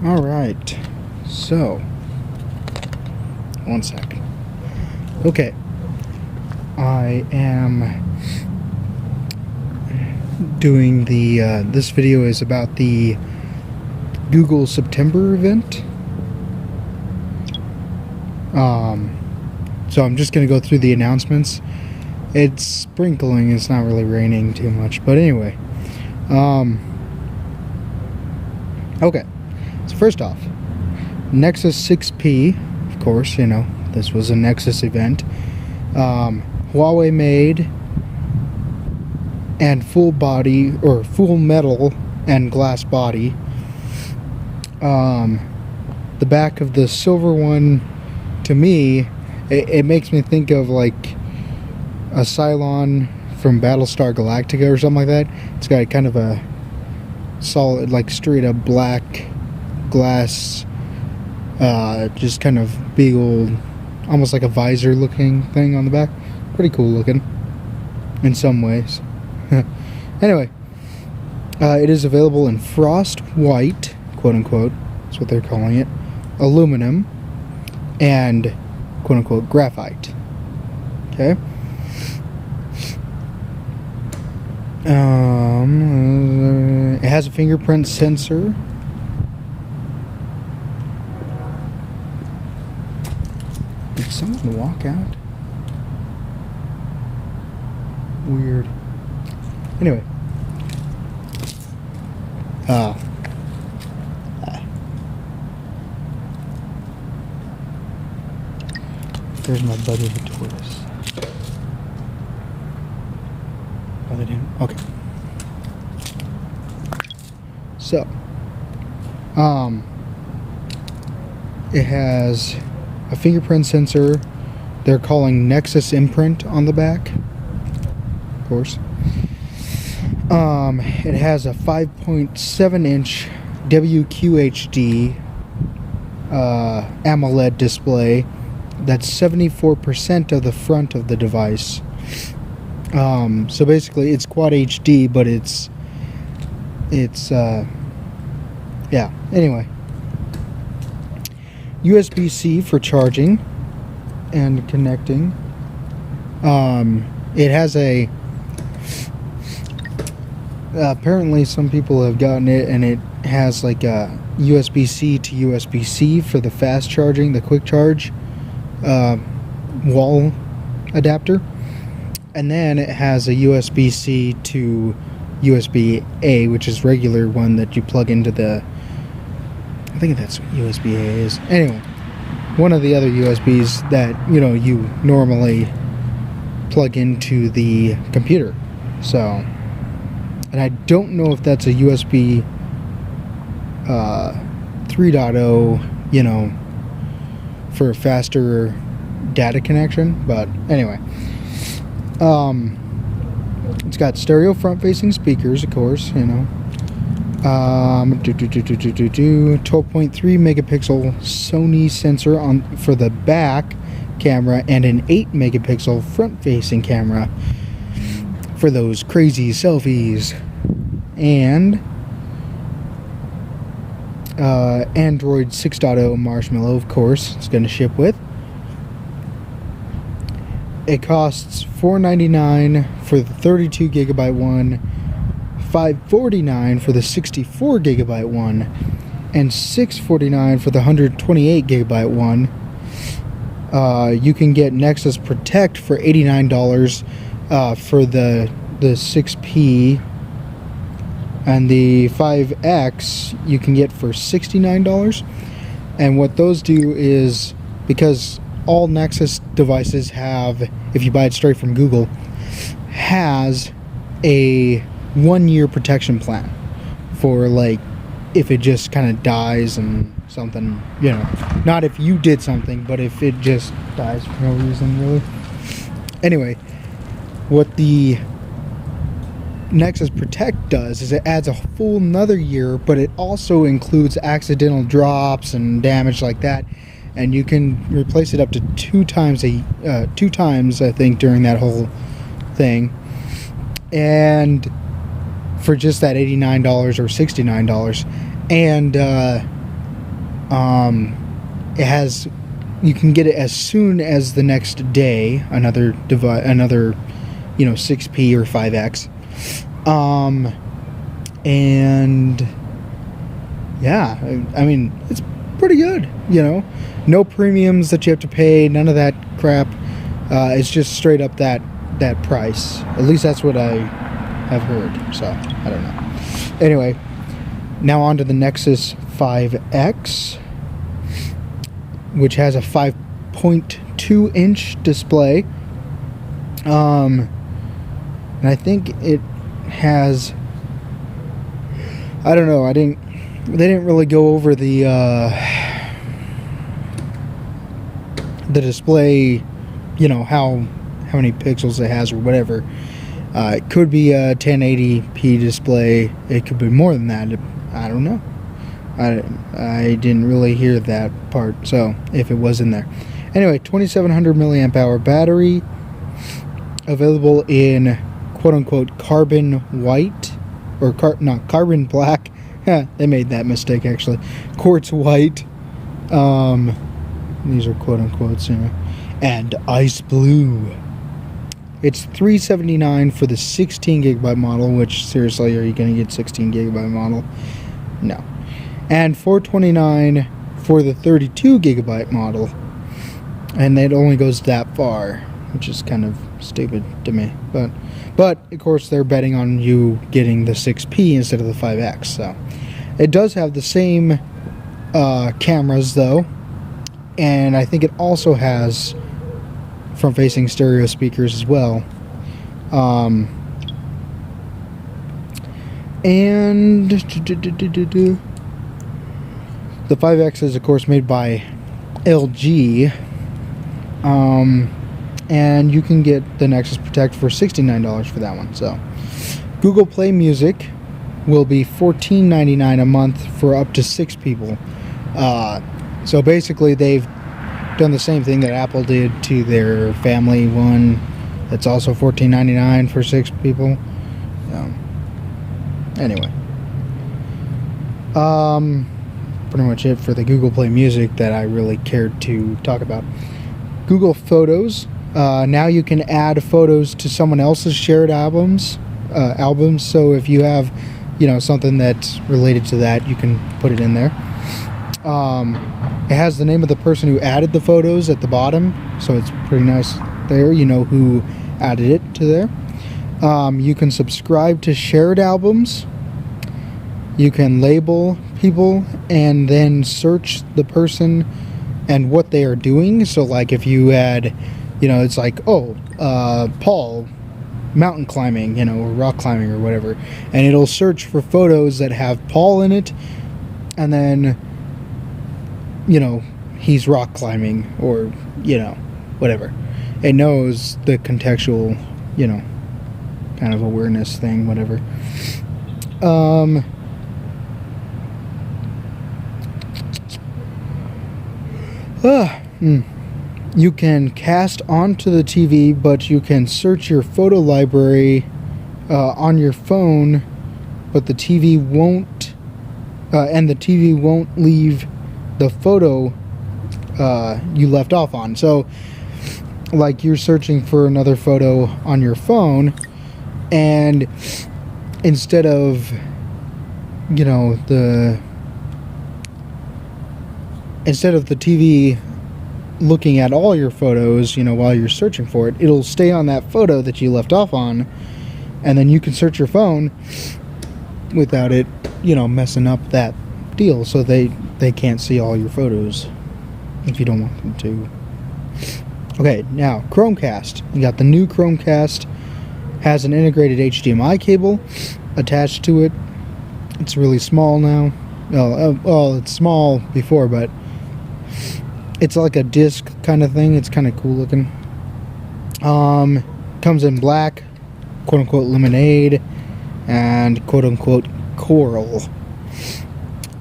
Alright, so, one sec. Okay, I am doing this video is about the Google September event. So I'm just going to go through the announcements. It's sprinkling, it's not really raining too much, but anyway. Okay, so first off, Nexus 6P, of course, you know, this was a Nexus event. Huawei made and full body, or full metal and glass body. The back of the silver one, to me, it makes me think of like a Cylon from Battlestar Galactica or something like that. It's got kind of a solid, like straight up black glass, just kind of big old, almost like a visor looking thing on the back. Pretty cool looking in some ways. Anyway, it is available in frost white, quote unquote, that's what they're calling it, aluminum, and quote unquote graphite. Okay. It has a fingerprint sensor. Did someone walk out? Weird. Anyway. There's my buddy the tortoise. Oh, they didn't? Okay. So, it has a fingerprint sensor. They're calling Nexus imprint on the back, of course. It has a 5.7-inch WQHD AMOLED display. That's 74% of the front of the device. So basically, it's Quad HD, but it's yeah. Anyway, USB-C for charging and connecting. It has a. Apparently, some people have gotten it, and it has like a USB-C to USB-C for the fast charging, the quick charge wall adapter. And then it has a USB-C to USB-A, which is regular one that you plug into the... I think that's what USB-A is. Anyway, one of the other USBs that, you know, you normally plug into the computer. So, and I don't know if that's a USB 3.0, you know, for a faster data connection. But anyway... it's got stereo front-facing speakers, of course, you know. 12.3 megapixel Sony sensor for the back camera, and an 8 megapixel front-facing camera for those crazy selfies. And Android 6.0 Marshmallow, of course, it's going to ship with. It costs $4.99 for the 32 gigabyte one, $5.49 for the 64 gigabyte one, and $6.49 for the 128 gigabyte one. You can get Nexus Protect for $89 for the 6P, and the 5X you can get for $69. And what those do is, because all Nexus devices have, if you buy it straight from Google, has a 1-year protection plan for, like, if it just kind of dies and something, you know, not if you did something, but if it just dies for no reason, really. Anyway, what the Nexus Protect does is it adds a full another year, but it also includes accidental drops and damage like that. And you can replace it up to two times, I think, during that whole thing. And for just that $89 or $69. And It has, you can get it as soon as the next day, another 6P or 5X. And yeah, I mean, it's pretty good, no premiums that you have to pay, none of that crap. It's just straight up that price. At least that's what I have heard, so I don't know. Anyway, now on to the Nexus 5X, which has a 5.2 inch display. And I think it has, I don't know, they didn't really go over the display, how many pixels it has or whatever. It could be a 1080p display. It could be more than that. I don't know. I didn't really hear that part, so if it was in there. Anyway, 2700 milliamp hour battery, available in quote-unquote carbon white, or carbon black. They made that mistake, actually. Quartz white. These are quote-unquotes, and ice blue. It's $379 for the 16 gigabyte model, which, seriously, are you going to get 16 gigabyte model? No. And $429 for the 32 gigabyte model. And it only goes that far, which is kind of stupid to me. But of course, they're betting on you getting the 6P instead of the 5X. So it does have the same cameras, though. And I think it also has front-facing stereo speakers as well. And the 5X is, of course, made by LG. And you can get the Nexus Protect for $69 for that one. So Google Play Music will be $14.99 a month for up to 6 people. So basically, they've done the same thing that Apple did to their family one. That's also $14.99 for 6 people. Anyway, pretty much it for the Google Play Music that I really cared to talk about. Google Photos. Now you can add photos to someone else's shared albums. So if you have, something that's related to that, you can put it in there. It has the name of the person who added the photos at the bottom, so it's pretty nice there. You know who added it to there. You can subscribe to shared albums. You can label people and then search the person and what they are doing. So like if you add, it's like, Paul mountain climbing, or rock climbing or whatever, and it'll search for photos that have Paul in it, and then he's rock climbing, or whatever. It knows the contextual kind of awareness thing, whatever. You can cast onto the TV, but you can search your photo library on your phone, but the TV won't, and the TV won't leave the photo you left off on. So, like, you're searching for another photo on your phone, and instead of, the TV looking at all your photos, while you're searching for it, it'll stay on that photo that you left off on, and then you can search your phone without it, messing up that deal, so they can't see all your photos if you don't want them to. Okay, now Chromecast. You got the new Chromecast. Has an integrated HDMI cable attached to it. It's really small now. Well, it's small before, but it's like a disc kind of thing. It's kind of cool looking. Comes in black, quote unquote lemonade, and quote unquote coral.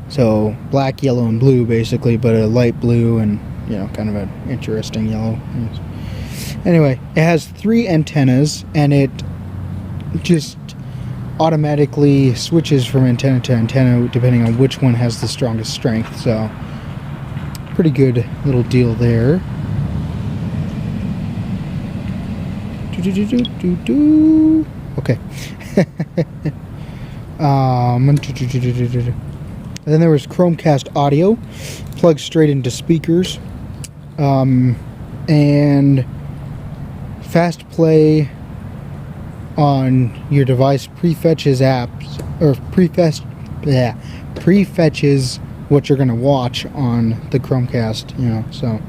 So black, yellow, and blue basically, but a light blue and kind of an interesting yellow. Anyway, it has 3 antennas, and it just automatically switches from antenna to antenna depending on which one has the strongest strength. So pretty good little deal there. Okay. And then there was Chromecast audio, plugged straight into speakers, and fast play on your device prefetches apps, or prefetches what you're gonna watch on the Chromecast. You know, so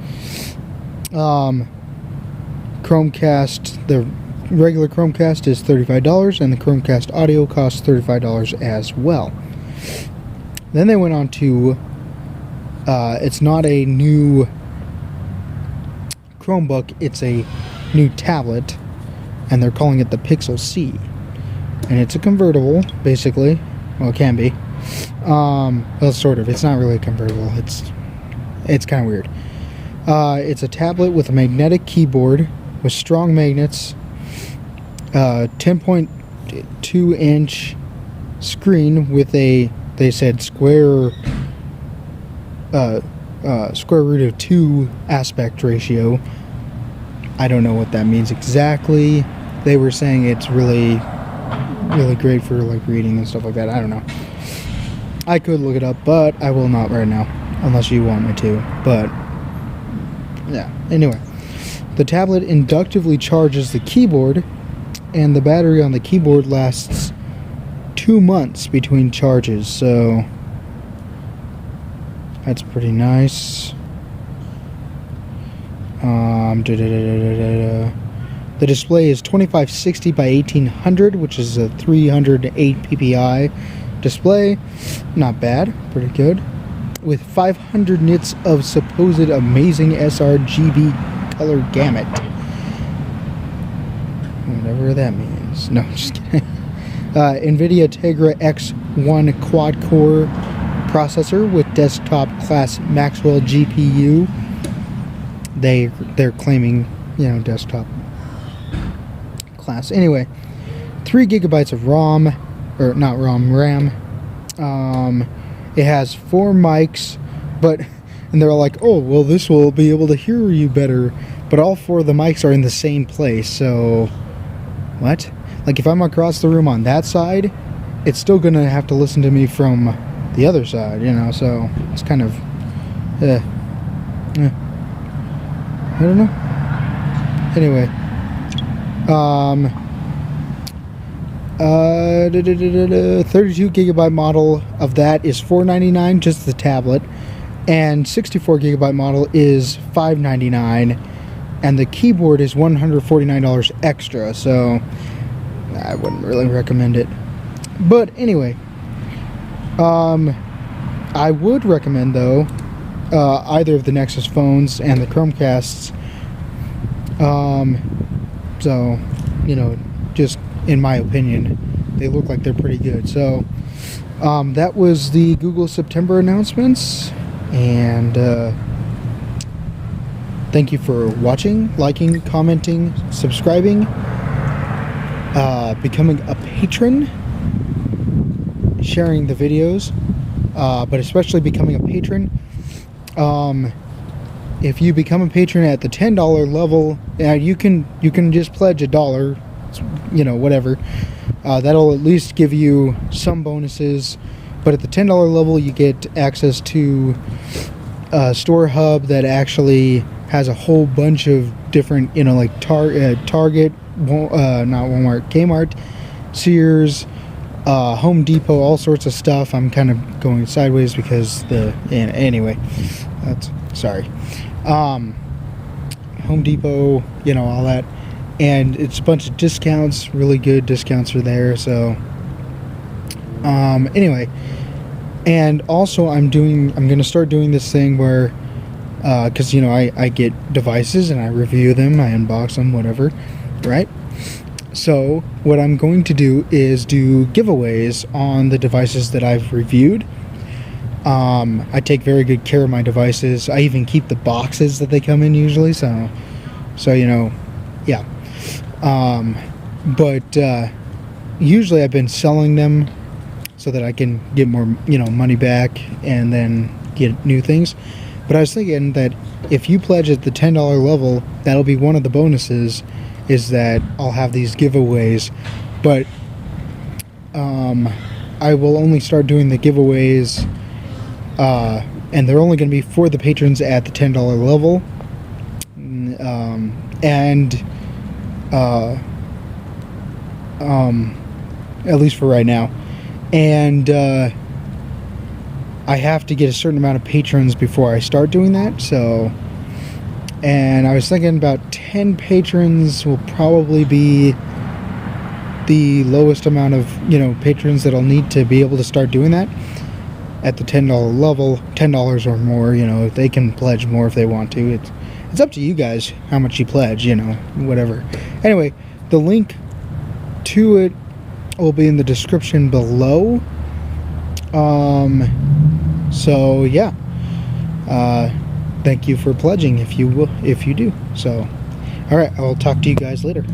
Chromecast, the regular Chromecast is $35, and the Chromecast audio costs $35 as well. Then they went on to, it's not a new Chromebook, it's a new tablet, and they're calling it the Pixel C. And it's a convertible, basically. Well, it can be. Well, sort of. It's not really a convertible. It's kind of weird. It's a tablet with a magnetic keyboard with strong magnets, 10.2 inch screen with a, they said, square root of 2 aspect ratio. I don't know what that means exactly. They were saying it's really great for like reading and stuff like that. I don't know. I could look it up, but I will not right now, unless you want me to. But yeah, anyway, the tablet inductively charges the keyboard, and the battery on the keyboard lasts 2 months between charges, so that's pretty nice. The display is 2560 by 1800, which is a 308 ppi display. Not bad, pretty good. With 500 nits of supposed amazing sRGB color gamut. Whatever that means. No, just kidding. NVIDIA Tegra X1 quad-core processor with desktop class Maxwell GPU. They're claiming, you know, desktop class. Anyway, 3 gigabytes of RAM. It has 4 mics, and they're like, oh, well, this will be able to hear you better, but all 4 of the mics are in the same place, so what? Like, if I'm across the room on that side, it's still gonna have to listen to me from the other side, you know, so it's kind of, I don't know. Anyway, 32 gigabyte model of that is $499, just the tablet, and 64 gigabyte model is $599, and the keyboard is $149 extra, so I wouldn't really recommend it. But anyway, I would recommend, though, either of the Nexus phones and the Chromecasts. So, you know, just in my opinion, they look like they're pretty good. So, that was the Google September announcements, and thank you for watching, liking, commenting, subscribing, becoming a patron, sharing the videos, but especially becoming a patron. If you become a patron at the $10 level, you can just pledge $1, you know, whatever. That'll at least give you some bonuses. But at the $10 level, you get access to a store hub that actually has a whole bunch of different, you know, like Target, not Walmart, Kmart, Sears, Home Depot, all sorts of stuff. I'm kind of going sideways because anyway, that's sorry. Home Depot, you know, all that, and it's a bunch of discounts. Really good discounts are there. So, anyway, and also I'm going to start doing this thing where, because you know, I get devices and I review them, I unbox them, whatever, right? So what I'm going to do is do giveaways on the devices that I've reviewed. I take very good care of my devices. I even keep the boxes that they come in usually, so you know, yeah. But usually I've been selling them so that I can get more, you know, money back and then get new things. But I was thinking that if you pledge at the $10 level, that'll be one of the bonuses, is that I'll have these giveaways. But I will only start doing the giveaways, and they're only going to be for the patrons at the $10 level. At least for right now. And I have to get a certain amount of patrons before I start doing that. So, and I was thinking about 10 patrons will probably be the lowest amount of, patrons that I'll need to be able to start doing that at the $10 level. $10 or more, they can pledge more if they want to. It's up to you guys how much you pledge, whatever. Anyway, the link to it will be in the description below. So yeah, thank you for pledging if you do. So, all right, I'll talk to you guys later.